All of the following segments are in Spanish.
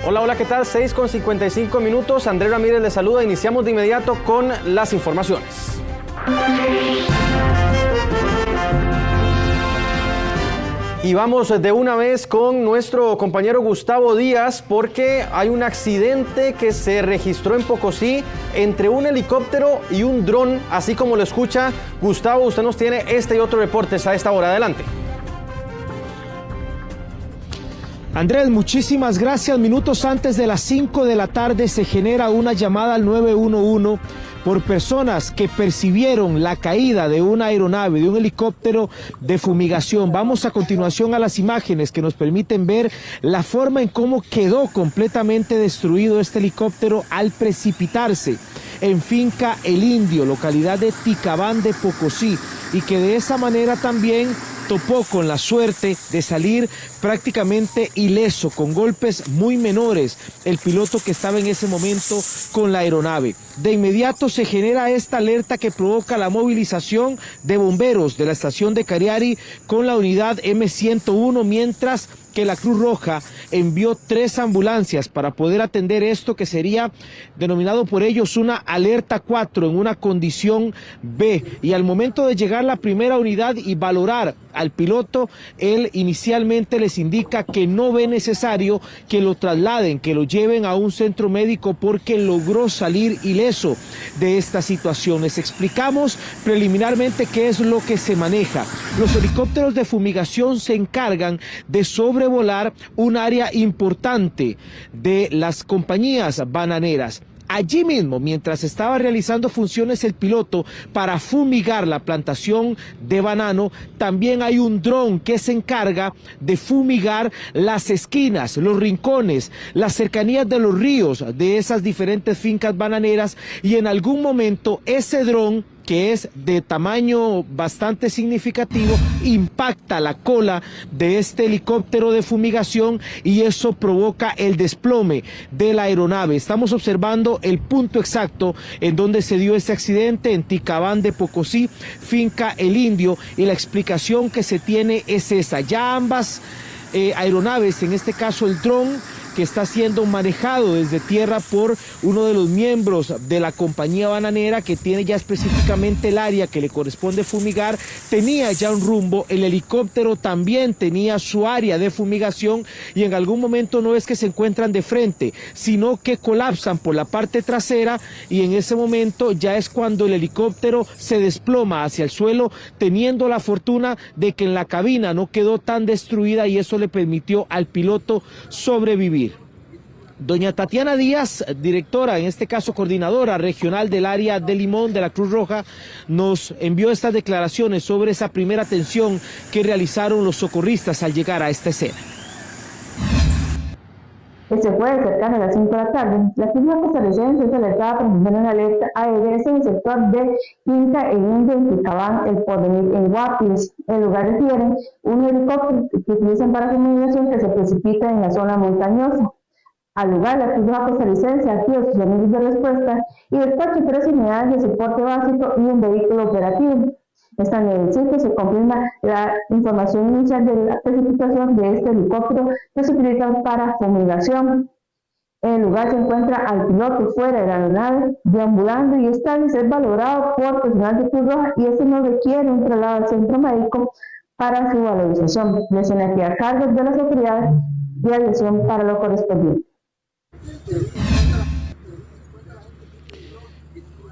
Hola, hola, ¿qué tal? 6:55 minutos. Andrés Ramírez les saluda. Iniciamos de inmediato con las informaciones. Y vamos de una vez con nuestro compañero Gustavo Díaz, porque hay un accidente que se registró en Pocosí entre un helicóptero y un dron, así como lo escucha. Gustavo, usted nos tiene este y otro reportes a esta hora. Adelante. Andrés, muchísimas gracias. Minutos antes de las 5 de la tarde se genera una llamada al 911 por personas que percibieron la caída de una aeronave, de un helicóptero de fumigación. Vamos a continuación a las imágenes que nos permiten ver la forma en cómo quedó completamente destruido este helicóptero al precipitarse en Finca El Indio, localidad de Ticabán de Pocosí, y que de esa manera también topó con la suerte de salir prácticamente ileso, con golpes muy menores, el piloto que estaba en ese momento con la aeronave. De inmediato se genera esta alerta que provoca la movilización de bomberos de la estación de Cariari con la unidad M101, mientras que la Cruz Roja envió 3 ambulancias para poder atender esto, que sería denominado por ellos una alerta 4 en una condición B. Y al momento de llegar la primera unidad y valorar al piloto, él inicialmente les indica que no ve necesario que lo trasladen, que lo lleven a un centro médico porque logró salir ileso de esta situación. Les explicamos preliminarmente qué es lo que se maneja. Los helicópteros de fumigación se encargan de sobrevolar un área importante de las compañías bananeras. Allí mismo, mientras estaba realizando funciones el piloto para fumigar la plantación de banano, también hay un dron que se encarga de fumigar las esquinas, los rincones, las cercanías de los ríos de esas diferentes fincas bananeras, y en algún momento ese dron, que es de tamaño bastante significativo, impacta la cola de este helicóptero de fumigación y eso provoca el desplome de la aeronave. Estamos observando el punto exacto en donde se dio este accidente, en Ticabán de Pocosí, Finca El Indio, y la explicación que se tiene es esa. Ya ambas aeronaves, en este caso el dron, que está siendo manejado desde tierra por uno de los miembros de la compañía bananera, que tiene ya específicamente el área que le corresponde fumigar, tenía ya un rumbo. El helicóptero también tenía su área de fumigación y en algún momento no es que se encuentran de frente, sino que colapsan por la parte trasera, y en ese momento ya es cuando el helicóptero se desploma hacia el suelo, teniendo la fortuna de que en la cabina no quedó tan destruida y eso le permitió al piloto sobrevivir. Doña Tatiana Díaz, directora, en este caso coordinadora regional del área de Limón de la Cruz Roja, nos envió estas declaraciones sobre esa primera atención que realizaron los socorristas al llegar a esta escena. Este jueves, cercano a las 5 de la tarde, la Cruz Roja costarricense es alertada por una alerta aérea en el sector de Finca El Indio, en Ticabán, El Porvenir, en Guapiles. El lugar refiere un helicóptero que utilizan para fumigación que se precipita en la zona montañosa. Al lugar, la Cruz Roja costarricense activa sus servicios de respuesta y despacha 3 unidades de soporte básico y un vehículo operativo. Estando en el sitio se confirma la información inicial de la precipitación de este helicóptero que se utiliza para fumigación. En el lugar se encuentra al piloto fuera de la aeronave, deambulando, y está de ser valorado por personal de Cruz Roja, y este no requiere un traslado al centro médico para su valorización. Les envía a cargo de las autoridades de aviación para lo correspondiente.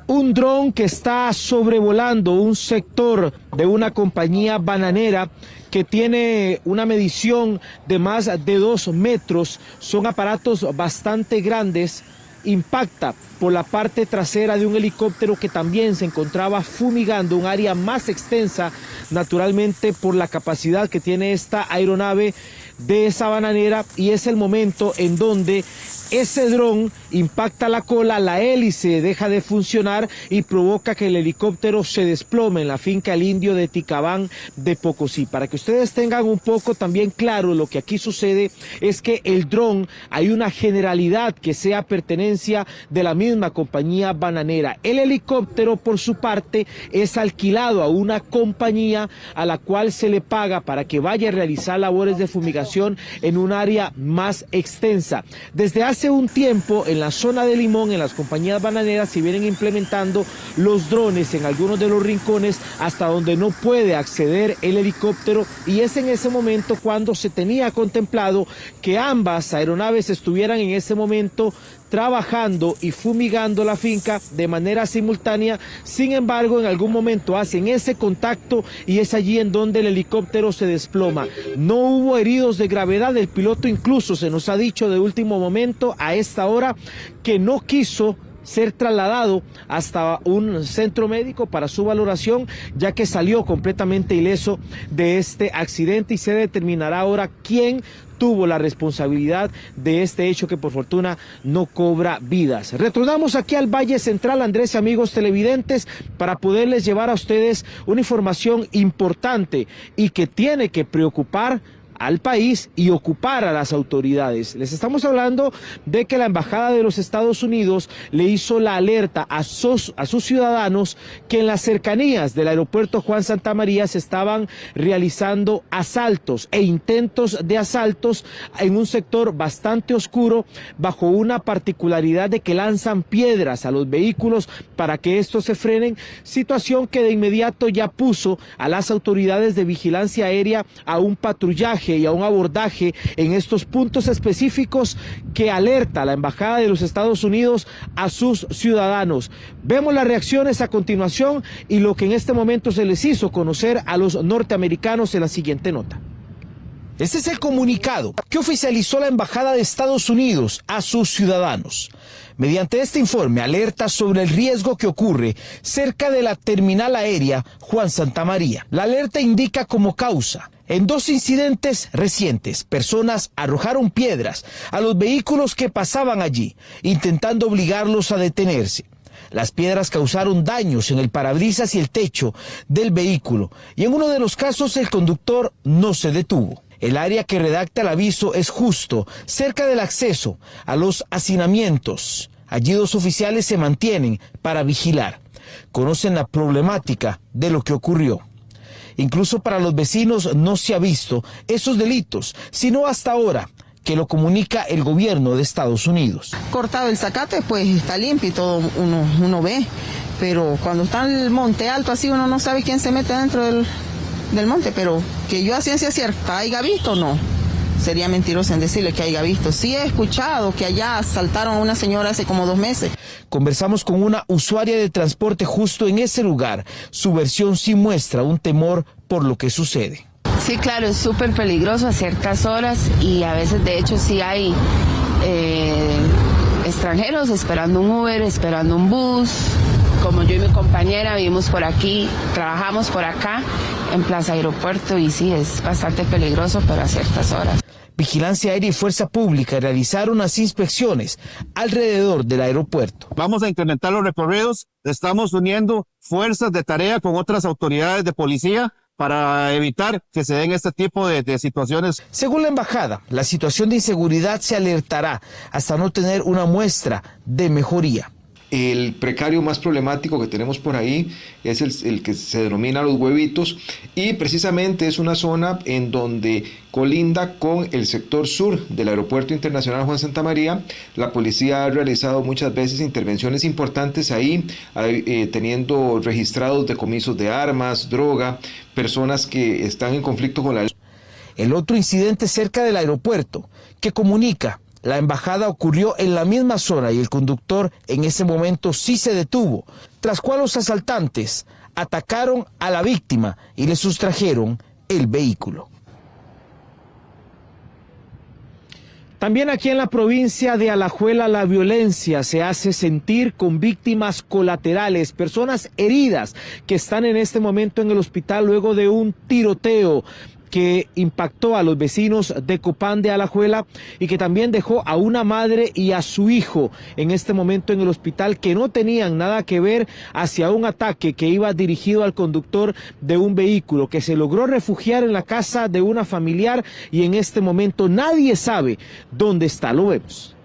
Un dron que está sobrevolando un sector de una compañía bananera que tiene una medición de más de 2 metros. Son aparatos bastante grandes. Impacta por la parte trasera de un helicóptero que también se encontraba fumigando un área más extensa, naturalmente por la capacidad que tiene esta aeronave de esa bananera, y es el momento en donde ese dron impacta la cola, la hélice deja de funcionar y provoca que el helicóptero se desplome en la finca El Indio de Ticabán de Pocosí. Para que ustedes tengan un poco también claro lo que aquí sucede, es que el dron hay una generalidad que sea pertenencia de la misma compañía bananera. El helicóptero, por su parte, es alquilado a una compañía a la cual se le paga para que vaya a realizar labores de fumigación en un área más extensa. Desde hace un tiempo, en la zona de Limón, en las compañías bananeras, se vienen implementando los drones en algunos de los rincones hasta donde no puede acceder el helicóptero, y es en ese momento cuando se tenía contemplado que ambas aeronaves estuvieran en ese momento trabajando y fumigando la finca de manera simultánea. Sin embargo, en algún momento hacen ese contacto y es allí en donde el helicóptero se desploma. No hubo heridos de gravedad, el piloto incluso se nos ha dicho de último momento a esta hora que no quiso ser trasladado hasta un centro médico para su valoración, ya que salió completamente ileso de este accidente, y se determinará ahora quién tuvo la responsabilidad de este hecho que por fortuna no cobra vidas. Retornamos aquí al Valle Central, Andrés y amigos televidentes, para poderles llevar a ustedes una información importante y que tiene que preocupar al país y ocupar a las autoridades. Les estamos hablando de que la Embajada de los Estados Unidos le hizo la alerta a sus ciudadanos que en las cercanías del aeropuerto Juan Santamaría se estaban realizando asaltos e intentos de asaltos en un sector bastante oscuro, bajo una particularidad de que lanzan piedras a los vehículos para que estos se frenen, situación que de inmediato ya puso a las autoridades de vigilancia aérea a un patrullaje y a un abordaje en estos puntos específicos que alerta a la Embajada de los Estados Unidos a sus ciudadanos. Vemos las reacciones a continuación y lo que en este momento se les hizo conocer a los norteamericanos en la siguiente nota. Este es el comunicado que oficializó la Embajada de Estados Unidos a sus ciudadanos. Mediante este informe alerta sobre el riesgo que ocurre cerca de la terminal aérea Juan Santamaría. La alerta indica como causa: en 2 incidentes recientes, personas arrojaron piedras a los vehículos que pasaban allí, intentando obligarlos a detenerse. Las piedras causaron daños en el parabrisas y el techo del vehículo, y en uno de los casos el conductor no se detuvo. El área que redacta el aviso es justo cerca del acceso a los hacinamientos. Allí 2 oficiales se mantienen para vigilar. Conocen la problemática de lo que ocurrió. Incluso para los vecinos no se ha visto esos delitos, sino hasta ahora que lo comunica el gobierno de Estados Unidos. Cortado el zacate, pues está limpio y todo uno ve, pero cuando está en el monte alto así uno no sabe quién se mete dentro del monte, pero que yo a ciencia cierta haya visto, no. Sería mentiroso en decirle que haya visto. Sí he escuchado que allá asaltaron a una señora hace como 2 meses. Conversamos con una usuaria de transporte justo en ese lugar. Su versión sí muestra un temor por lo que sucede. Sí, claro, es súper peligroso a ciertas horas y a veces de hecho sí hay extranjeros esperando un Uber, esperando un bus. Como yo y mi compañera vivimos por aquí, trabajamos por acá en Plaza Aeropuerto y sí, es bastante peligroso, pero a ciertas horas. Vigilancia Aérea y Fuerza Pública realizaron unas inspecciones alrededor del aeropuerto. Vamos a incrementar los recorridos, estamos uniendo fuerzas de tarea con otras autoridades de policía para evitar que se den este tipo de situaciones. Según la embajada, la situación de inseguridad se alertará hasta no tener una muestra de mejoría. El precario más problemático que tenemos por ahí es el que se denomina Los Huevitos, y precisamente es una zona en donde colinda con el sector sur del Aeropuerto Internacional Juan Santamaría. La policía ha realizado muchas veces intervenciones importantes ahí, teniendo registrados decomisos de armas, droga, personas que están en conflicto con la ley. El otro incidente cerca del aeropuerto que comunica la embajada ocurrió en la misma zona y el conductor en ese momento sí se detuvo, tras cual los asaltantes atacaron a la víctima y le sustrajeron el vehículo. También aquí en la provincia de Alajuela la violencia se hace sentir con víctimas colaterales, personas heridas que están en este momento en el hospital luego de un tiroteo que impactó a los vecinos de Copán de Alajuela y que también dejó a una madre y a su hijo en este momento en el hospital, que no tenían nada que ver hacia un ataque que iba dirigido al conductor de un vehículo que se logró refugiar en la casa de una familiar y en este momento nadie sabe dónde está. Lo vemos.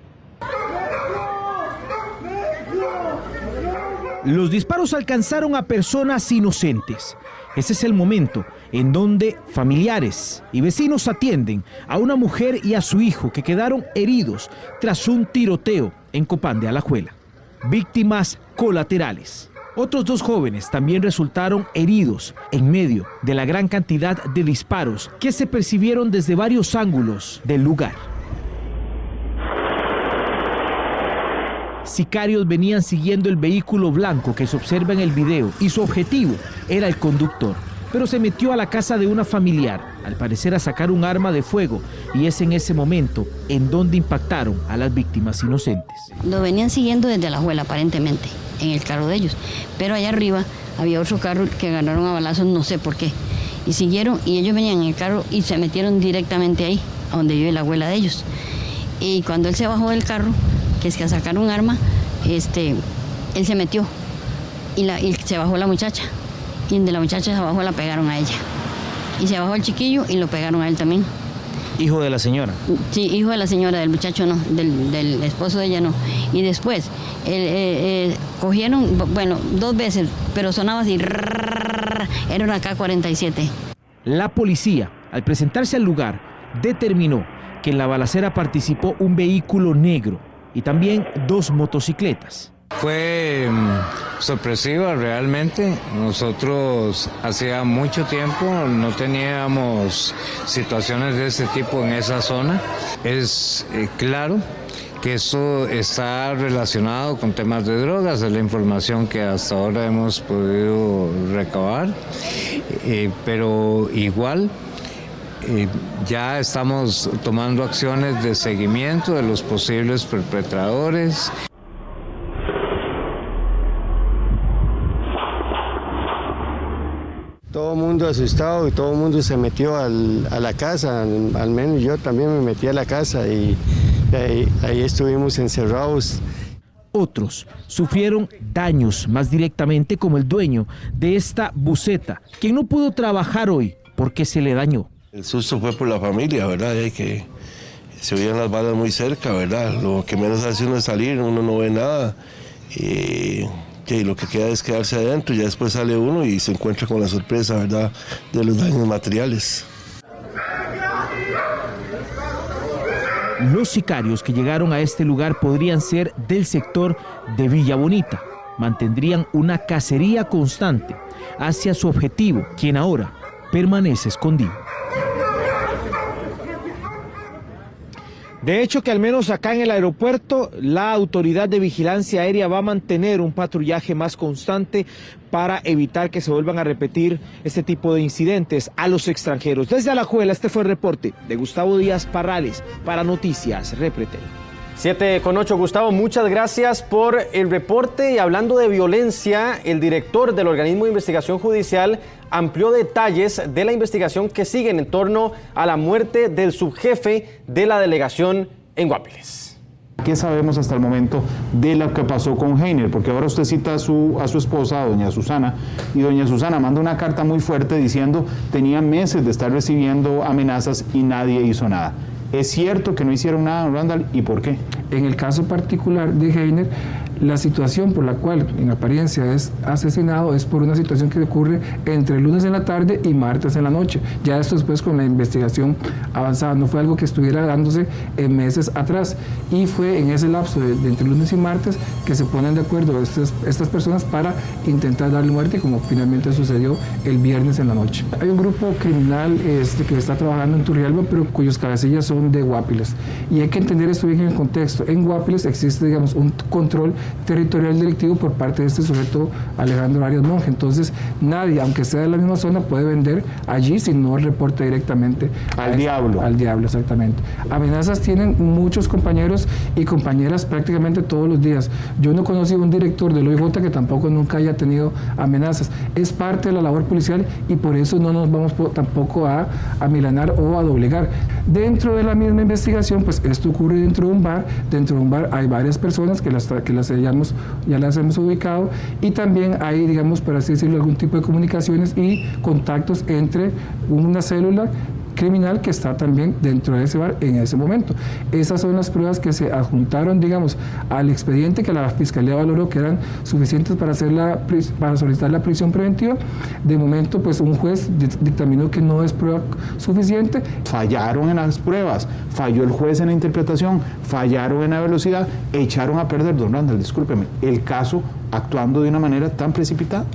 Los disparos alcanzaron a personas inocentes. Ese es el momento en donde familiares y vecinos atienden a una mujer y a su hijo que quedaron heridos tras un tiroteo en Copán de Alajuela. Víctimas colaterales. Otros 2 jóvenes también resultaron heridos en medio de la gran cantidad de disparos que se percibieron desde varios ángulos del lugar. Sicarios venían siguiendo el vehículo blanco que se observa en el video y su objetivo era el conductor, pero se metió a la casa de una familiar, al parecer a sacar un arma de fuego, y es en ese momento en donde impactaron a las víctimas inocentes. Lo venían siguiendo desde Alajuela aparentemente, en el carro de ellos, pero allá arriba había otro carro que agarraron a balazos, no sé por qué, y siguieron, y ellos venían en el carro y se metieron directamente ahí, a donde vive la abuela de ellos. Y cuando él se bajó del carro, que es que a sacar un arma, él se metió y se bajó la muchacha, y de la muchacha se bajó la pegaron a ella, y se bajó el chiquillo y lo pegaron a él también. ¿Hijo de la señora? Sí, hijo de la señora, del muchacho no, del esposo de ella no. Y después cogieron, bueno, 2 veces, pero sonaba así, era una K-47. La policía, al presentarse al lugar, determinó que en la balacera participó un vehículo negro y también 2 motocicletas. Fue sorpresiva realmente. Nosotros hacía mucho tiempo no teníamos situaciones de este tipo en esa zona. Es claro que eso está relacionado con temas de drogas, es la información que hasta ahora hemos podido recabar, pero igual ya estamos tomando acciones de seguimiento de los posibles perpetradores. Todo el mundo asustado y todo el mundo se metió a la casa, al menos yo también me metí a la casa y ahí estuvimos encerrados. Otros sufrieron daños más directamente, como el dueño de esta buseta, quien no pudo trabajar hoy porque se le dañó. El susto fue por la familia, ¿verdad? Que se oían las balas muy cerca, ¿verdad? Lo que menos hace uno es salir, uno no ve nada. Y lo que queda es quedarse adentro, ya después sale uno y se encuentra con la sorpresa, ¿verdad?, de los daños materiales. Los sicarios que llegaron a este lugar podrían ser del sector de Villa Bonita. Mantendrían una cacería constante hacia su objetivo, quien ahora permanece escondido. De hecho, que al menos acá en el aeropuerto, la Autoridad de Vigilancia Aérea va a mantener un patrullaje más constante para evitar que se vuelvan a repetir este tipo de incidentes a los extranjeros. Desde Alajuela, este fue el reporte de Gustavo Díaz Parrales para Noticias Repretel. 7:08, Gustavo, muchas gracias por el reporte. Y hablando de violencia, el director del organismo de investigación judicial amplió detalles de la investigación que sigue en torno a la muerte del subjefe de la delegación en Guapiles. ¿Qué sabemos hasta el momento de lo que pasó con Heiner? Porque ahora usted cita a su esposa, doña Susana, y doña Susana manda una carta muy fuerte diciendo tenía meses de estar recibiendo amenazas y nadie hizo nada. ¿Es cierto que no hicieron nada, Randall, y por qué? En el caso particular de Heiner, la situación por la cual en apariencia es asesinado es por una situación que ocurre entre el lunes en la tarde y martes en la noche. Ya esto después con la investigación avanzada, no fue algo que estuviera dándose en meses atrás, y fue en ese lapso de entre lunes y martes que se ponen de acuerdo estas personas para intentar darle muerte, como finalmente sucedió el viernes en la noche. Hay un grupo criminal que está trabajando en Turrialba, pero cuyos cabecillas son de Guapiles, y hay que entender esto bien en el contexto. En Guapiles existe, digamos, un control territorial delictivo por parte de este sujeto Alejandro Arias Monge. Entonces nadie, aunque sea de la misma zona, puede vender allí si no reporte directamente al diablo. Al diablo, exactamente. Amenazas tienen muchos compañeros y compañeras prácticamente todos los días. Yo no conocí un director del OIJ que tampoco nunca haya tenido amenazas. Es parte de la labor policial y por eso no nos vamos tampoco a amilanar o a doblegar. Dentro de la misma investigación, pues esto ocurre dentro de un bar. Dentro de un bar hay varias personas que ya las hemos ubicado, y también hay, digamos, por así decirlo, algún tipo de comunicaciones y contactos entre una célula criminal que está también dentro de ese bar en ese momento. Esas son las pruebas que se adjuntaron, digamos, al expediente que la Fiscalía valoró que eran suficientes para solicitar la prisión preventiva. De momento, pues un juez dictaminó que no es prueba suficiente. Fallaron en las pruebas, falló el juez en la interpretación, fallaron en la velocidad, echaron a perder, don Randall, discúlpeme, el caso actuando de una manera tan precipitada.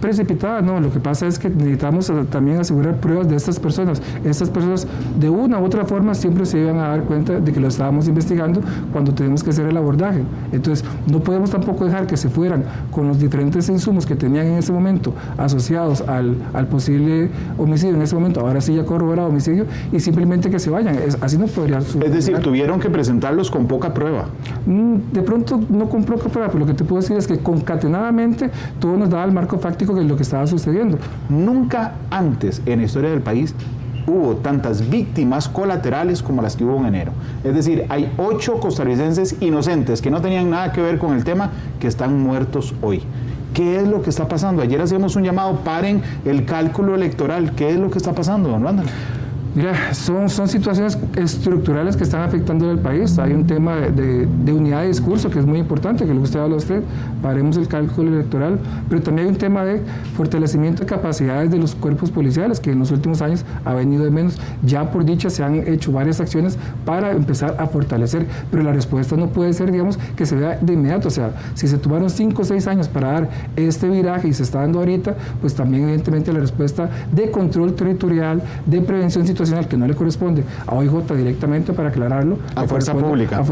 Precipitada, no, lo que pasa es que necesitamos también asegurar pruebas de estas personas. Estas personas, de una u otra forma, siempre se iban a dar cuenta de que lo estábamos investigando cuando tenemos que hacer el abordaje. Entonces, no podemos tampoco dejar que se fueran con los diferentes insumos que tenían en ese momento asociados al posible homicidio, en ese momento, ahora sí ya corroborado homicidio, y simplemente que se vayan. Así no podría suceder. Es decir, tuvieron que presentarlos con poca prueba. De pronto, no con poca prueba, pero lo que te puedo decir es que concatenadamente todo nos daba el marco fáctico de lo que estaba sucediendo. Nunca antes en la historia del país hubo tantas víctimas colaterales como las que hubo en enero. Es decir, hay 8 costarricenses inocentes que no tenían nada que ver con el tema que están muertos hoy. ¿Qué es lo que está pasando? Ayer hacíamos un llamado, paren el cálculo electoral. ¿Qué es lo que está pasando, don Randall? Mira, son situaciones estructurales que están afectando al país. Hay un tema de unidad de discurso que es muy importante, que le usted habla a usted, paremos el cálculo electoral, pero también hay un tema de fortalecimiento de capacidades de los cuerpos policiales, que en los últimos años ha venido de menos. Ya por dicha se han hecho varias acciones para empezar a fortalecer, pero la respuesta no puede ser, digamos, que se vea de inmediato. O sea, si se tomaron 5 o 6 años para dar este viraje y se está dando ahorita, pues también evidentemente la respuesta de control territorial, de prevención situacional, que no le corresponde a OIJ directamente, para aclararlo, a Fuerza Pública,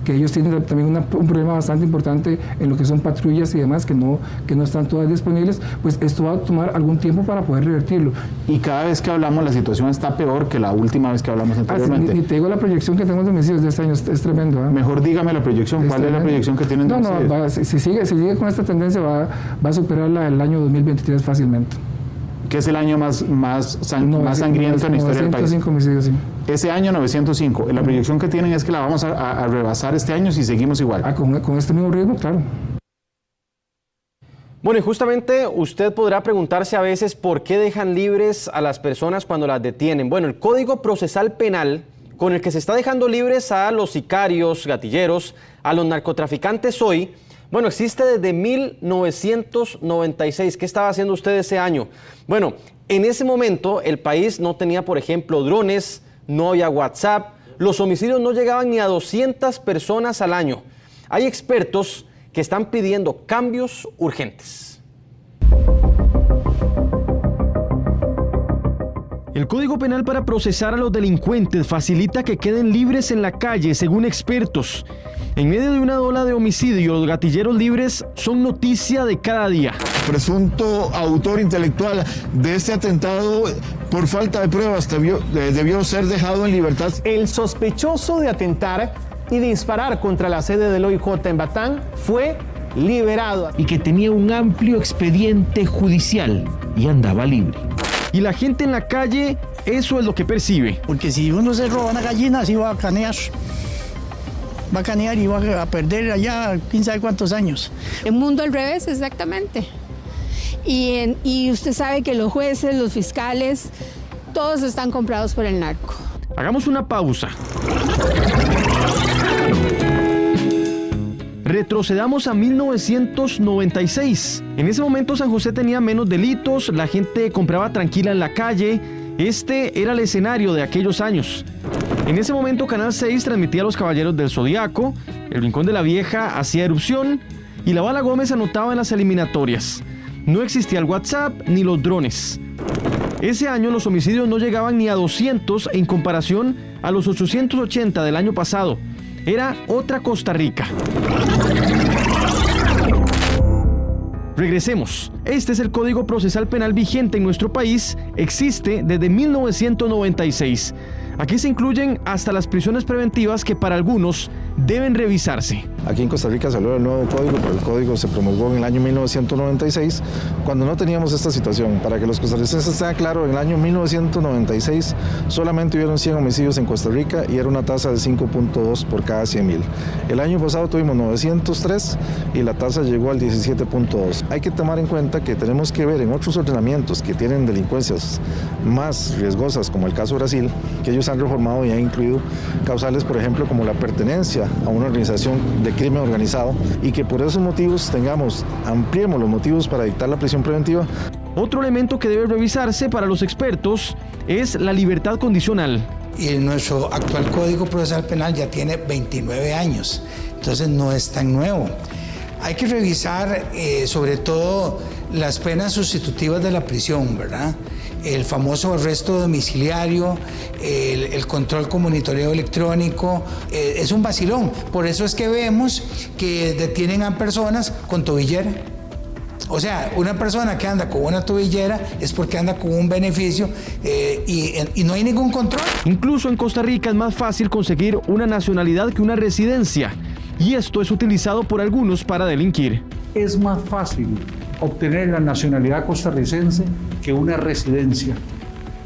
que ellos tienen también un problema bastante importante en lo que son patrullas y demás, que no están todas disponibles. Pues esto va a tomar algún tiempo para poder revertirlo. Y cada vez que hablamos la situación está peor que la última vez que hablamos anteriormente. Ni te digo la proyección que tenemos de homicidios de este año, es tremendo. Mejor dígame la proyección, ¿cuál es la proyección que tienen de homicidios? Si sigue con esta tendencia va a superar el año 2023 fácilmente. Que es el año más sangriento en la historia del país. 905 homicidios, sí. Ese año 905. La proyección que tienen es que la vamos a rebasar este año si seguimos igual. Con este mismo ritmo, claro. Bueno, y justamente usted podrá preguntarse a veces por qué dejan libres a las personas cuando las detienen. Bueno, el Código Procesal Penal, con el que se está dejando libres a los sicarios, gatilleros, a los narcotraficantes hoy, bueno, existe desde 1996. ¿Qué estaba haciendo usted ese año? Bueno, en ese momento el país no tenía, por ejemplo, drones, no había WhatsApp, los homicidios no llegaban ni a 200 personas al año. Hay expertos que están pidiendo cambios urgentes. El Código Penal para procesar a los delincuentes facilita que queden libres en la calle, según expertos. En medio de una ola de homicidios, los gatilleros libres son noticia de cada día. Presunto autor intelectual de este atentado, por falta de pruebas, debió ser dejado en libertad. El sospechoso de atentar y disparar contra la sede del OIJ en Batán fue liberado. Y que tenía un amplio expediente judicial y andaba libre. Y la gente en la calle, eso es lo que percibe. Porque si uno se roba una gallina, así va a canear. Va a canear y va a perder allá quién sabe cuántos años. El mundo al revés, exactamente. Y usted sabe que los jueces, los fiscales, todos están comprados por el narco. Hagamos una pausa. Retrocedamos a 1996. En ese momento San José tenía menos delitos, la gente compraba tranquila en la calle. Este era el escenario de aquellos años. En ese momento Canal 6 transmitía a los Caballeros del Zodiaco, el Rincón de la Vieja hacía erupción y la Bala Gómez anotaba en las eliminatorias. No existía el WhatsApp ni los drones. Ese año los homicidios no llegaban ni a 200 en comparación a los 880 del año pasado. Era otra Costa Rica. Regresemos. Este es el Código Procesal Penal vigente en nuestro país. Existe desde 1996. Aquí se incluyen hasta las prisiones preventivas que para algunos deben revisarse. Aquí en Costa Rica salió el nuevo código, pero el código se promulgó en el año 1996, cuando no teníamos esta situación. Para que los costarricenses estén claros, en el año 1996 solamente hubieron 100 homicidios en Costa Rica y era una tasa de 5.2 por cada 100.000. El año pasado tuvimos 903 y la tasa llegó al 17.2. Hay que tomar en cuenta que tenemos que ver en otros ordenamientos que tienen delincuencias más riesgosas, como el caso Brasil, que ellos han reformado y han incluido causales, por ejemplo, como la pertenencia a una organización de crimen organizado, y que por esos motivos ampliemos los motivos para dictar la prisión preventiva. Otro elemento que debe revisarse para los expertos es la libertad condicional. Y nuestro actual Código Procesal Penal ya tiene 29 años, entonces no es tan nuevo. Hay que revisar sobre todo las penas sustitutivas de la prisión, ¿verdad? El famoso arresto domiciliario, el control con monitoreo electrónico, es un vacilón. Por eso es que vemos que detienen a personas con tobillera. O sea, una persona que anda con una tobillera es porque anda con un beneficio y no hay ningún control. Incluso en Costa Rica es más fácil conseguir una nacionalidad que una residencia, y esto es utilizado por algunos para delinquir. Es más fácil obtener la nacionalidad costarricense que una residencia.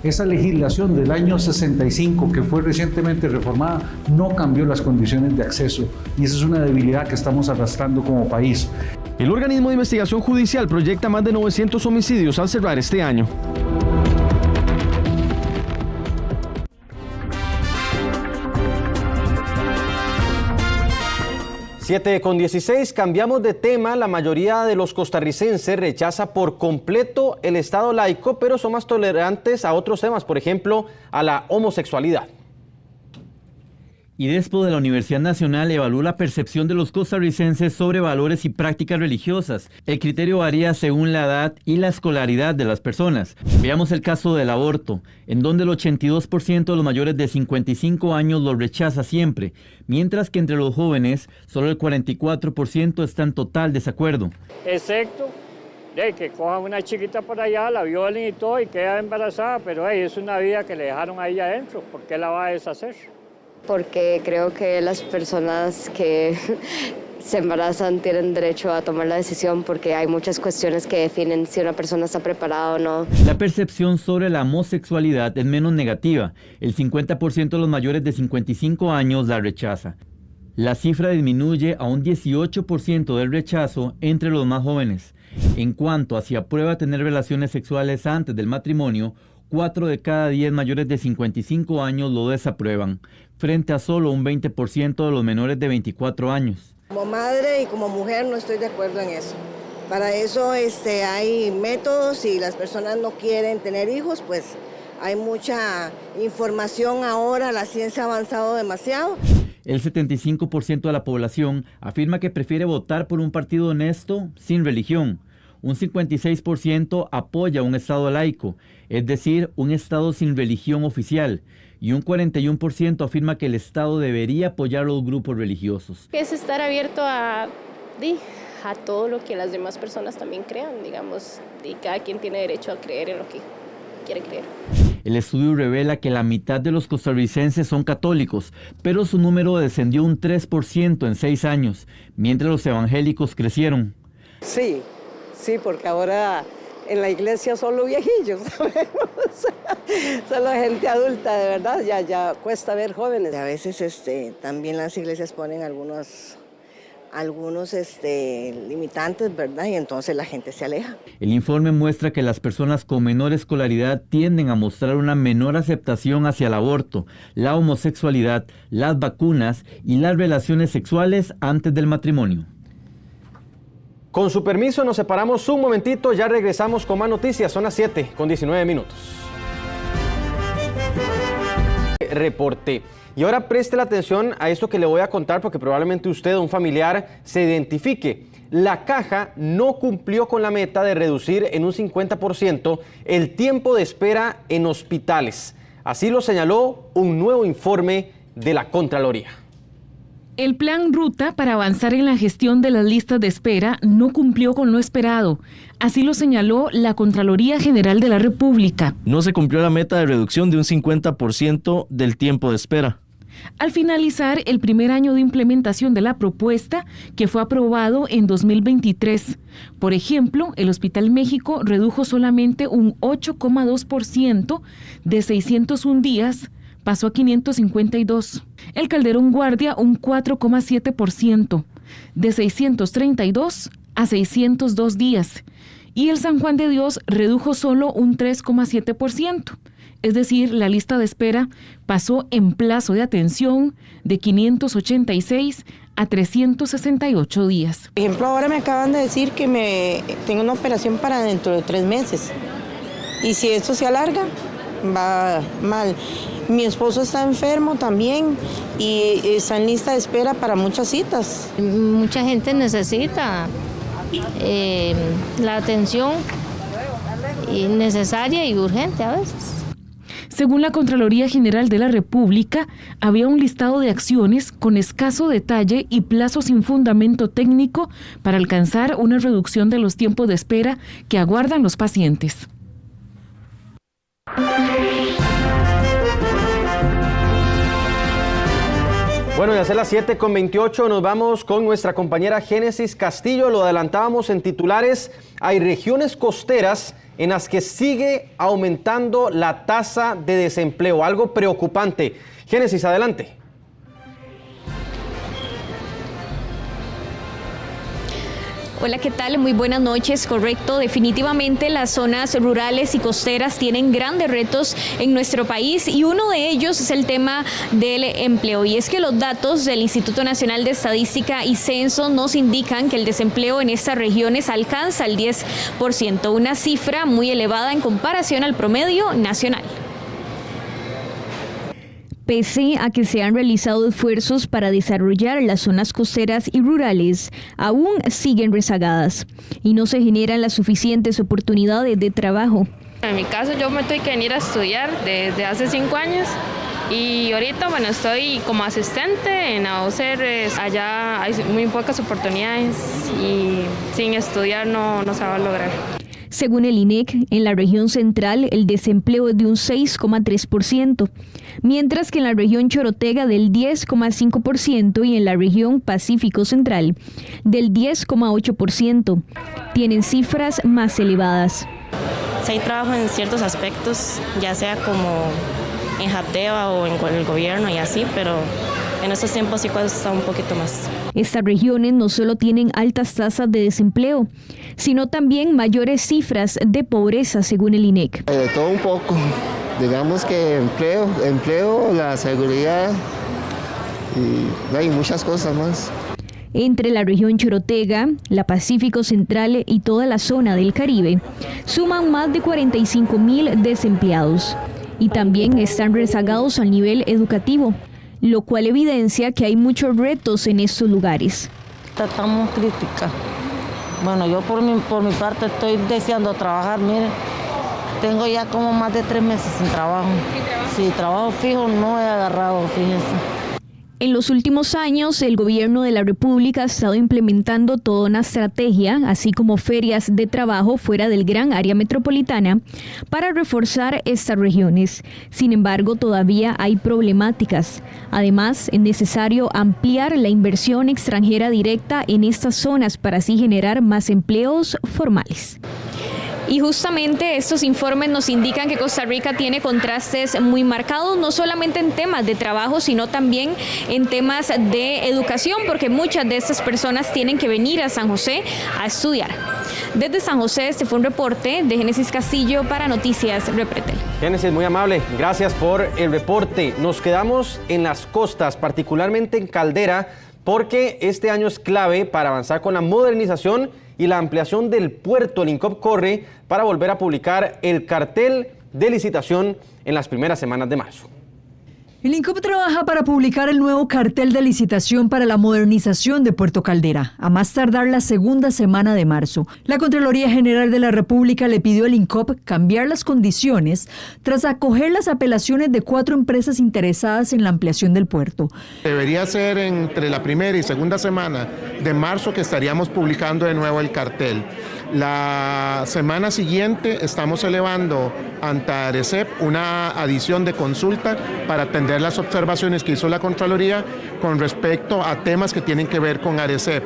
Esa legislación del año 65, que fue recientemente reformada, no cambió las condiciones de acceso, y esa es una debilidad que estamos arrastrando como país. El organismo de investigación judicial proyecta más de 900 homicidios al cerrar este año. Con 16, cambiamos de tema. La mayoría de los costarricenses rechaza por completo el Estado laico, pero son más tolerantes a otros temas, por ejemplo, a la homosexualidad. IDESPO de la Universidad Nacional evaluó la percepción de los costarricenses sobre valores y prácticas religiosas. El criterio varía según la edad y la escolaridad de las personas. Veamos el caso del aborto, en donde el 82% de los mayores de 55 años lo rechaza siempre, mientras que entre los jóvenes, solo el 44% está en total desacuerdo. Excepto de que cojan una chiquita por allá, la violen y todo y queda embarazada, pero es una vida que le dejaron ahí adentro, ¿por qué la va a deshacer? Porque creo que las personas que se embarazan tienen derecho a tomar la decisión, porque hay muchas cuestiones que definen si una persona está preparada o no. La percepción sobre la homosexualidad es menos negativa. El 50% de los mayores de 55 años la rechaza. La cifra disminuye a un 18% del rechazo entre los más jóvenes. En cuanto a si aprueba tener relaciones sexuales antes del matrimonio, 4 de cada 10 mayores de 55 años lo desaprueban, frente a solo un 20% de los menores de 24 años. Como madre y como mujer no estoy de acuerdo en eso. Para eso hay métodos, y las personas no quieren tener hijos, pues hay mucha información ahora, la ciencia ha avanzado demasiado. El 75% de la población afirma que prefiere votar por un partido honesto sin religión. Un 56% apoya un Estado laico, es decir, un Estado sin religión oficial, y un 41% afirma que el Estado debería apoyar a los grupos religiosos. Es estar abierto a todo lo que las demás personas también crean, digamos, y cada quien tiene derecho a creer en lo que quiere creer. El estudio revela que la mitad de los costarricenses son católicos, pero su número descendió un 3% en 6 años, mientras los evangélicos crecieron. Sí, porque ahora en la iglesia solo viejillos, solo gente adulta, de verdad, ya cuesta ver jóvenes. A veces también las iglesias ponen algunos limitantes, ¿verdad? Y entonces la gente se aleja. El informe muestra que las personas con menor escolaridad tienden a mostrar una menor aceptación hacia el aborto, la homosexualidad, las vacunas y las relaciones sexuales antes del matrimonio. Con su permiso, nos separamos un momentito, ya regresamos con más noticias. Son las 7:19. Reporté. Y ahora preste la atención a esto que le voy a contar, porque probablemente usted o un familiar se identifique. La caja no cumplió con la meta de reducir en un 50% el tiempo de espera en hospitales. Así lo señaló un nuevo informe de la Contraloría. El plan Ruta para avanzar en la gestión de las listas de espera no cumplió con lo esperado. Así lo señaló la Contraloría General de la República. No se cumplió la meta de reducción de un 50% del tiempo de espera. Al finalizar el primer año de implementación de la propuesta, que fue aprobado en 2023. Por ejemplo, el Hospital México redujo solamente un 8,2% de 601 días, pasó a 552. El Calderón Guardia un 4,7%, de 632 a 602 días. Y el San Juan de Dios redujo solo un 3,7%. Es decir, la lista de espera pasó en plazo de atención de 586 a 368 días. Por ejemplo, ahora me acaban de decir que tengo una operación para dentro de 3 meses. Y si esto se alarga, va mal. Mi esposo está enfermo también y está en lista de espera para muchas citas. Mucha gente necesita la atención necesaria y urgente a veces. Según la Contraloría General de la República, había un listado de acciones con escaso detalle y plazos sin fundamento técnico para alcanzar una reducción de los tiempos de espera que aguardan los pacientes. Bueno, ya son las 7:28, nos vamos con nuestra compañera Génesis Castillo. Lo adelantábamos en titulares, hay regiones costeras en las que sigue aumentando la tasa de desempleo, algo preocupante. Génesis, adelante. Hola, ¿qué tal? Muy buenas noches. Correcto, definitivamente las zonas rurales y costeras tienen grandes retos en nuestro país y uno de ellos es el tema del empleo. Y es que los datos del Instituto Nacional de Estadística y Censo nos indican que el desempleo en estas regiones alcanza el 10%, una cifra muy elevada en comparación al promedio nacional. Pese a que se han realizado esfuerzos para desarrollar las zonas costeras y rurales, aún siguen rezagadas y no se generan las suficientes oportunidades de trabajo. En mi caso, yo me tuve que venir a estudiar desde hace 5 años y ahorita, bueno, estoy como asistente en AOCER. Allá hay muy pocas oportunidades y sin estudiar no se va a lograr. Según el INEC, en la región central el desempleo es de un 6,3%, mientras que en la región chorotega del 10,5% y en la región Pacífico Central del 10,8%. Tienen cifras más elevadas. Sí hay trabajo en ciertos aspectos, ya sea como en Jateva o en el gobierno y así, pero en estos tiempos sí cuesta un poquito más. Estas regiones no solo tienen altas tasas de desempleo, sino también mayores cifras de pobreza, según el INEC. De todo un poco, digamos que empleo, la seguridad y hay muchas cosas más. Entre la región chorotega, la Pacífico Central y toda la zona del Caribe, suman más de 45,000 desempleados y también están rezagados al nivel educativo, lo cual evidencia que hay muchos retos en estos lugares. Tratamos crítica. Bueno, yo por mi parte estoy deseando trabajar, mire, tengo ya como más de 3 meses sin trabajo. Sí, trabajo fijo no he agarrado, fíjese. En los últimos años, el gobierno de la República ha estado implementando toda una estrategia, así como ferias de trabajo fuera del gran área metropolitana, para reforzar estas regiones. Sin embargo, todavía hay problemáticas. Además, es necesario ampliar la inversión extranjera directa en estas zonas para así generar más empleos formales. Y justamente estos informes nos indican que Costa Rica tiene contrastes muy marcados, no solamente en temas de trabajo, sino también en temas de educación, porque muchas de estas personas tienen que venir a San José a estudiar. Desde San José, este fue un reporte de Génesis Castillo para Noticias Repretel. Génesis, muy amable, gracias por el reporte. Nos quedamos en las costas, particularmente en Caldera, porque este año es clave para avanzar con la modernización y la ampliación del puerto. El INCOP corre para volver a publicar el cartel de licitación en las primeras semanas de marzo. El INCOP trabaja para publicar el nuevo cartel de licitación para la modernización de Puerto Caldera, a más tardar la segunda semana de marzo. La Contraloría General de la República le pidió al INCOP cambiar las condiciones tras acoger las apelaciones de 4 empresas interesadas en la ampliación del puerto. Debería ser entre la primera y segunda semana de marzo que estaríamos publicando de nuevo el cartel. La semana siguiente estamos elevando ante ARECEP una adición de consulta para atender las observaciones que hizo la Contraloría con respecto a temas que tienen que ver con ARECEP.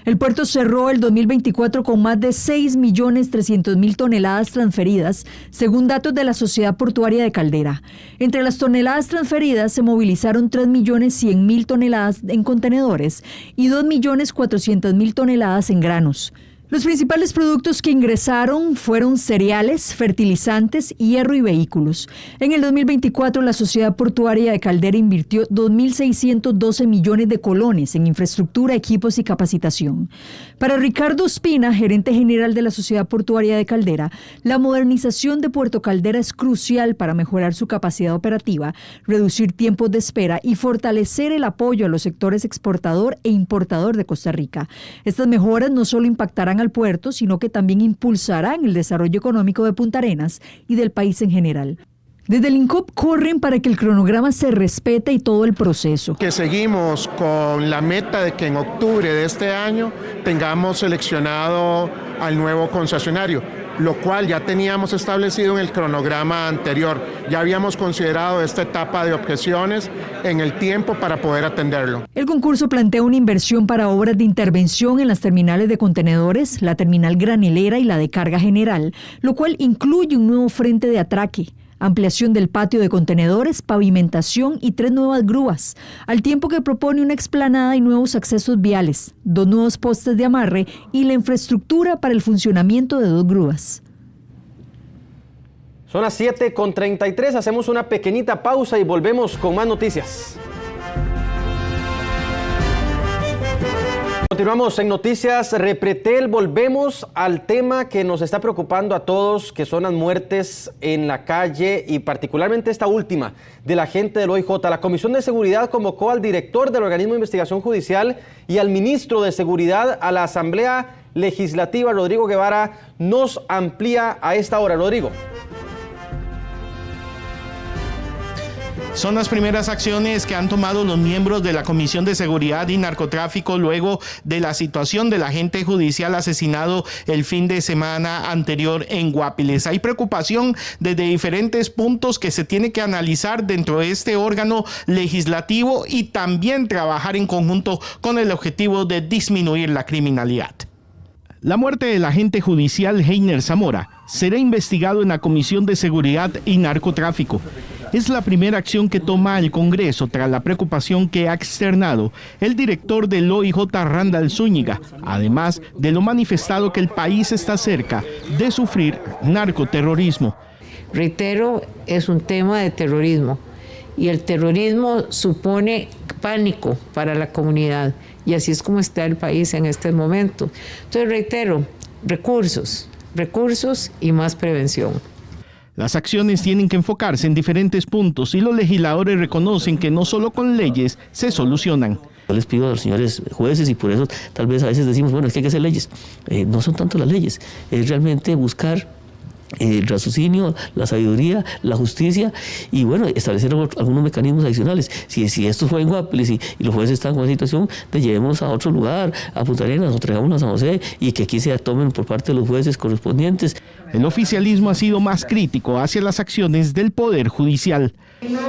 El puerto cerró el 2024 con más de 6.300.000 toneladas transferidas, según datos de la Sociedad Portuaria de Caldera. Entre las toneladas transferidas se movilizaron 3.100.000 toneladas en contenedores y 2.400.000 toneladas en granos. Los principales productos que ingresaron fueron cereales, fertilizantes, hierro y vehículos. En el 2024, la Sociedad Portuaria de Caldera invirtió 2.612 millones de colones en infraestructura, equipos y capacitación. Para Ricardo Espina, gerente general de la Sociedad Portuaria de Caldera, la modernización de Puerto Caldera es crucial para mejorar su capacidad operativa, reducir tiempos de espera y fortalecer el apoyo a los sectores exportador e importador de Costa Rica. Estas mejoras no solo impactarán al puerto, sino que también impulsarán el desarrollo económico de Punta Arenas y del país en general. Desde el INCOP corren para que el cronograma se respete y todo el proceso. Que seguimos con la meta de que en octubre de este año tengamos seleccionado al nuevo concesionario, lo cual ya teníamos establecido en el cronograma anterior. Ya habíamos considerado esta etapa de objeciones en el tiempo para poder atenderlo. El concurso plantea una inversión para obras de intervención en las terminales de contenedores, la terminal granelera y la de carga general, lo cual incluye un nuevo frente de atraque, ampliación del patio de contenedores, pavimentación y 3 nuevas grúas, al tiempo que propone una explanada y nuevos accesos viales, 2 nuevos postes de amarre y la infraestructura para el funcionamiento de 2 grúas. Son las 7:33, hacemos una pequeñita pausa y volvemos con más noticias. Continuamos en Noticias Repretel, volvemos al tema que nos está preocupando a todos, que son las muertes en la calle y particularmente esta última de la gente del OIJ. La Comisión de Seguridad convocó al director del Organismo de Investigación Judicial y al ministro de Seguridad a la Asamblea Legislativa. Rodrigo Guevara nos amplía a esta hora. Rodrigo. Son las primeras acciones que han tomado los miembros de la Comisión de Seguridad y Narcotráfico luego de la situación del agente judicial asesinado el fin de semana anterior en Guapiles. Hay preocupación desde diferentes puntos que se tiene que analizar dentro de este órgano legislativo y también trabajar en conjunto con el objetivo de disminuir la criminalidad. La muerte del agente judicial Heiner Zamora será investigado en la Comisión de Seguridad y Narcotráfico. Es la primera acción que toma el Congreso tras la preocupación que ha externado el director del OIJ, Randall Zúñiga, además de lo manifestado que el país está cerca de sufrir narcoterrorismo. Reitero, es un tema de terrorismo y el terrorismo supone pánico para la comunidad y así es como está el país en este momento. Entonces reitero, recursos y más prevención. Las acciones tienen que enfocarse en diferentes puntos y los legisladores reconocen que no solo con leyes se solucionan. Yo les pido a los señores jueces y por eso tal vez a veces decimos, bueno, es que hay que hacer leyes. No son tanto las leyes, es realmente buscar el raciocinio, la sabiduría, la justicia y bueno, establecer algunos mecanismos adicionales. Si esto fue en Guapiles y los jueces están con una situación, pues llevémonos a otro lugar, a Punta Arenas o traigámonos a San José y que aquí se tomen por parte de los jueces correspondientes. El oficialismo ha sido más crítico hacia las acciones del Poder Judicial.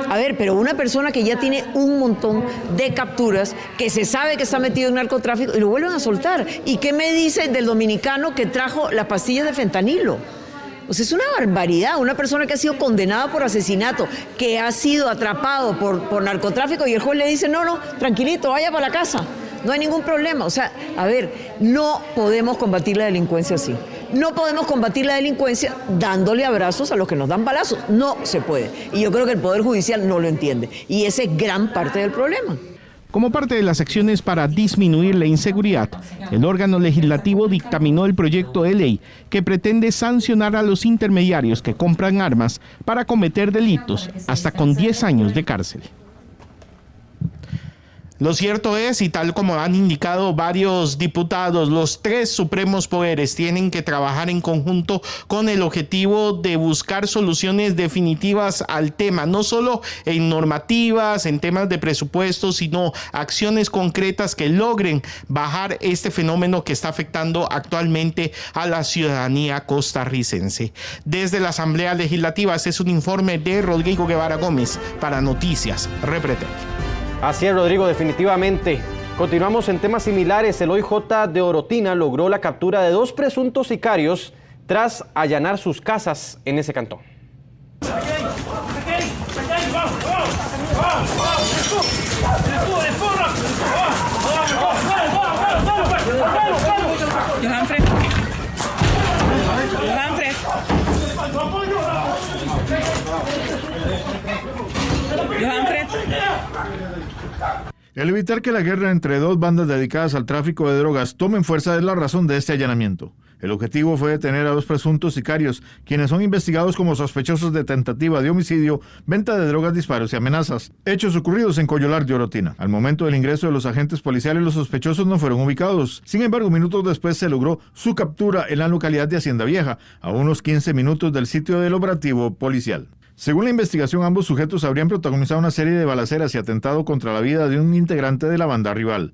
A ver, pero una persona que ya tiene un montón de capturas, que se sabe que está metido en narcotráfico y lo vuelven a soltar. ¿Y qué me dice del dominicano que trajo las pastillas de fentanilo? O sea, es una barbaridad, una persona que ha sido condenada por asesinato, que ha sido atrapado por narcotráfico y el juez le dice, no, tranquilito, vaya para la casa, no hay ningún problema. O sea, a ver, no podemos combatir la delincuencia así. No podemos combatir la delincuencia dándole abrazos a los que nos dan balazos. No se puede. Y yo creo que el Poder Judicial no lo entiende. Y ese es gran parte del problema. Como parte de las acciones para disminuir la inseguridad, el órgano legislativo dictaminó el proyecto de ley que pretende sancionar a los intermediarios que compran armas para cometer delitos hasta con 10 años de cárcel. Lo cierto es, y tal como han indicado varios diputados, los tres supremos poderes tienen que trabajar en conjunto con el objetivo de buscar soluciones definitivas al tema, no solo en normativas, en temas de presupuesto, sino acciones concretas que logren bajar este fenómeno que está afectando actualmente a la ciudadanía costarricense. Desde la Asamblea Legislativa, este es un informe de Rodrigo Guevara Gómez para Noticias Repretel. Así es, Rodrigo, definitivamente. Continuamos en temas similares. El OIJ de Orotina logró la captura de 2 presuntos sicarios tras allanar sus casas en ese cantón. El evitar que la guerra entre 2 bandas dedicadas al tráfico de drogas tomen fuerza es la razón de este allanamiento. El objetivo fue detener a 2 presuntos sicarios, quienes son investigados como sospechosos de tentativa de homicidio, venta de drogas, disparos y amenazas. Hechos ocurridos en Coyolar de Orotina. Al momento del ingreso de los agentes policiales, los sospechosos no fueron ubicados. Sin embargo, minutos después se logró su captura en la localidad de Hacienda Vieja, a unos 15 minutos del sitio del operativo policial. Según la investigación, ambos sujetos habrían protagonizado una serie de balaceras y atentado contra la vida de un integrante de la banda rival.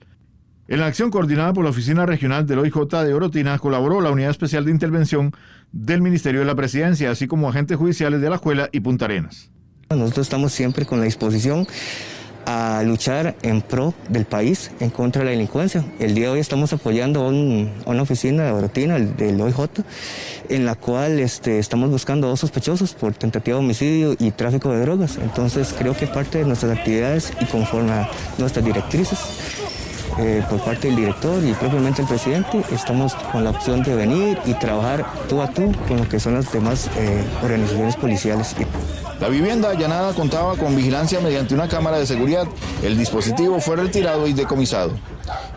En la acción coordinada por la Oficina Regional del OIJ de Orotina colaboró la Unidad Especial de Intervención del Ministerio de la Presidencia, así como agentes judiciales de Alajuela y Punta Arenas. Nosotros estamos siempre con la disposición a luchar en pro del país, en contra de la delincuencia. El día de hoy estamos apoyando a una oficina de Orotina, del OIJ, en la cual estamos buscando a 2 sospechosos por tentativa de homicidio y tráfico de drogas. Entonces creo que parte de nuestras actividades y conforme a nuestras directrices, por parte del director y propiamente el presidente, estamos con la opción de venir y trabajar tú a tú con lo que son las demás organizaciones policiales. La vivienda allanada contaba con vigilancia mediante una cámara de seguridad. El dispositivo fue retirado y decomisado.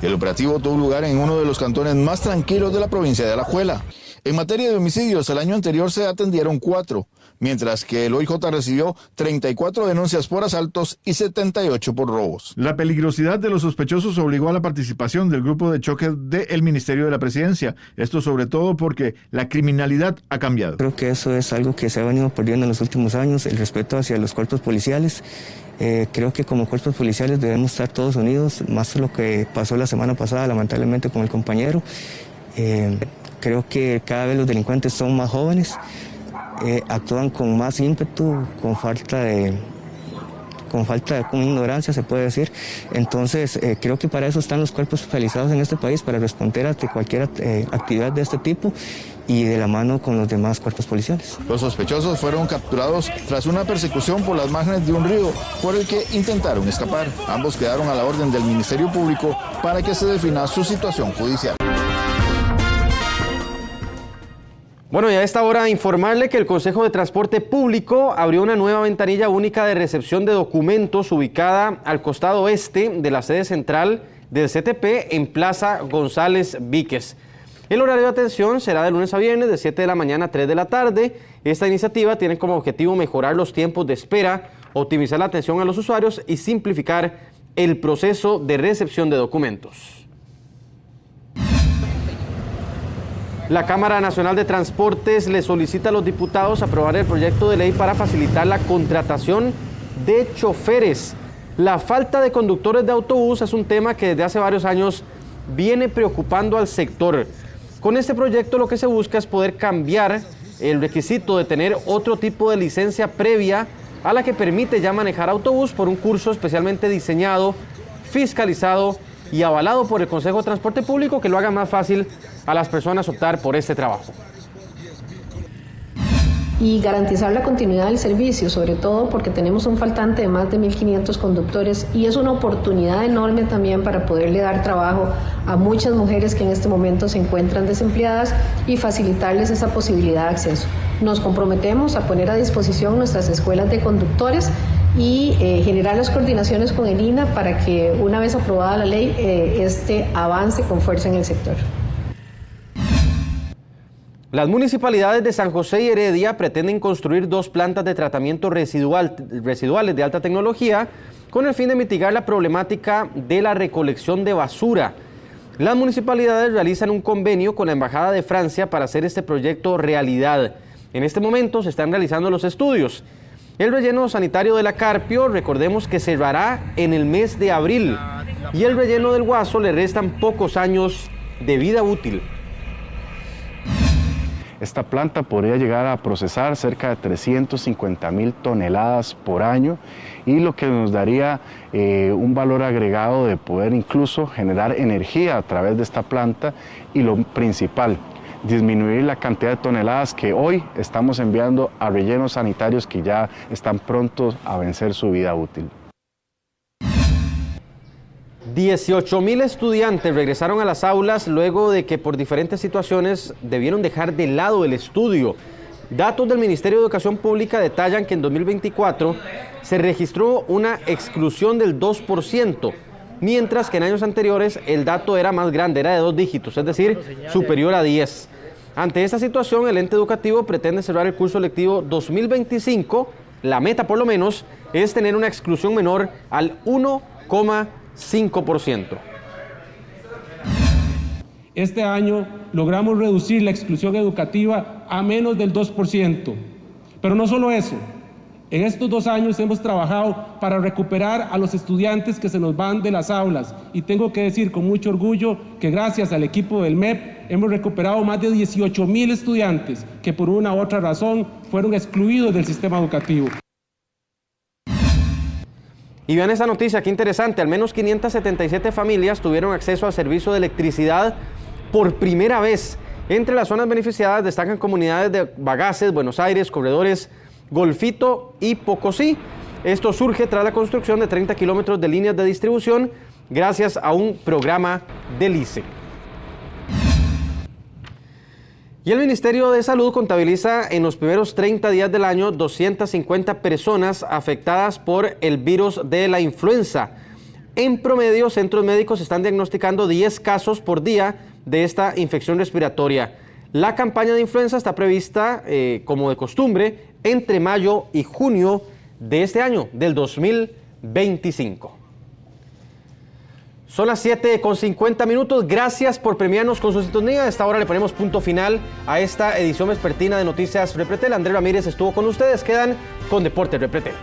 El operativo tuvo lugar en uno de los cantones más tranquilos de la provincia de Alajuela. En materia de homicidios, el año anterior se atendieron 4, mientras que el OIJ recibió 34 denuncias por asaltos y 78 por robos. La peligrosidad de los sospechosos obligó a la participación del grupo de choque del Ministerio de la Presidencia. Esto sobre todo porque la criminalidad ha cambiado. Creo que eso es algo que se ha venido perdiendo en los últimos años, el respeto hacia los cuerpos policiales. Creo que como cuerpos policiales debemos estar todos unidos, más lo que pasó la semana pasada lamentablemente con el compañero. Creo que cada vez los delincuentes son más jóvenes, actúan con más ímpetu, con ignorancia se puede decir. Entonces creo que para eso están los cuerpos especializados en este país, para responder ante cualquier actividad de este tipo y de la mano con los demás cuerpos policiales. Los sospechosos fueron capturados tras una persecución por las márgenes de un río por el que intentaron escapar. Ambos quedaron a la orden del Ministerio Público para que se defina su situación judicial. Bueno, y a esta hora informarle que el Consejo de Transporte Público abrió una nueva ventanilla única de recepción de documentos ubicada al costado este de la sede central del CTP en Plaza González Víquez. El horario de atención será de lunes a viernes de 7 de la mañana a 3 de la tarde. Esta iniciativa tiene como objetivo mejorar los tiempos de espera, optimizar la atención a los usuarios y simplificar el proceso de recepción de documentos. La Cámara Nacional de Transportes le solicita a los diputados aprobar el proyecto de ley para facilitar la contratación de choferes. La falta de conductores de autobús es un tema que desde hace varios años viene preocupando al sector. Con este proyecto lo que se busca es poder cambiar el requisito de tener otro tipo de licencia previa a la que permite ya manejar autobús por un curso especialmente diseñado, fiscalizado y avalado por el Consejo de Transporte Público, que lo haga más fácil a las personas optar por este trabajo. Y garantizar la continuidad del servicio, sobre todo porque tenemos un faltante de más de 1.500 conductores y es una oportunidad enorme también para poderle dar trabajo a muchas mujeres que en este momento se encuentran desempleadas y facilitarles esa posibilidad de acceso. Nos comprometemos a poner a disposición nuestras escuelas de conductores y generar las coordinaciones con el INA para que una vez aprobada la ley, este avance con fuerza en el sector. Las municipalidades de San José y Heredia pretenden construir 2 plantas de tratamiento residuales de alta tecnología con el fin de mitigar la problemática de la recolección de basura. Las municipalidades realizan un convenio con la Embajada de Francia para hacer este proyecto realidad. En este momento se están realizando los estudios. El relleno sanitario de la Carpio, recordemos que cerrará en el mes de abril, y el relleno del Guaso le restan pocos años de vida útil. Esta planta podría llegar a procesar cerca de 350.000 toneladas por año, y lo que nos daría un valor agregado de poder incluso generar energía a través de esta planta, y lo principal, disminuir la cantidad de toneladas que hoy estamos enviando a rellenos sanitarios que ya están prontos a vencer su vida útil. 18.000 estudiantes regresaron a las aulas luego de que por diferentes situaciones debieron dejar de lado el estudio. Datos del Ministerio de Educación Pública detallan que en 2024 se registró una exclusión del 2%, mientras que en años anteriores el dato era más grande, era de 2 dígitos, es decir, superior a 10. Ante esta situación, el ente educativo pretende cerrar el curso lectivo 2025. La meta, por lo menos, es tener una exclusión menor al 1,5%. Este año logramos reducir la exclusión educativa a menos del 2%. Pero no solo eso, en estos 2 años hemos trabajado para recuperar a los estudiantes que se nos van de las aulas. Y tengo que decir con mucho orgullo que gracias al equipo del MEP hemos recuperado más de 18.000 estudiantes que por una u otra razón fueron excluidos del sistema educativo. Y vean esa noticia, qué interesante, al menos 577 familias tuvieron acceso al servicio de electricidad por primera vez. Entre las zonas beneficiadas destacan comunidades de Bagaces, Buenos Aires, Corredores, Golfito y Pocosí. Esto surge tras la construcción de 30 kilómetros de líneas de distribución gracias a un programa del ICE. Y el Ministerio de Salud contabiliza en los primeros 30 días del año 250 personas afectadas por el virus de la influenza. En promedio, centros médicos están diagnosticando 10 casos por día de esta infección respiratoria. La campaña de influenza está prevista, como de costumbre, entre mayo y junio de este año, del 2025. Son las 7:50. Gracias por premiarnos con su sintonía. A esta hora le ponemos punto final a esta edición vespertina de Noticias Repretel. Andrés Ramírez estuvo con ustedes. Quedan con Deportes Repretel.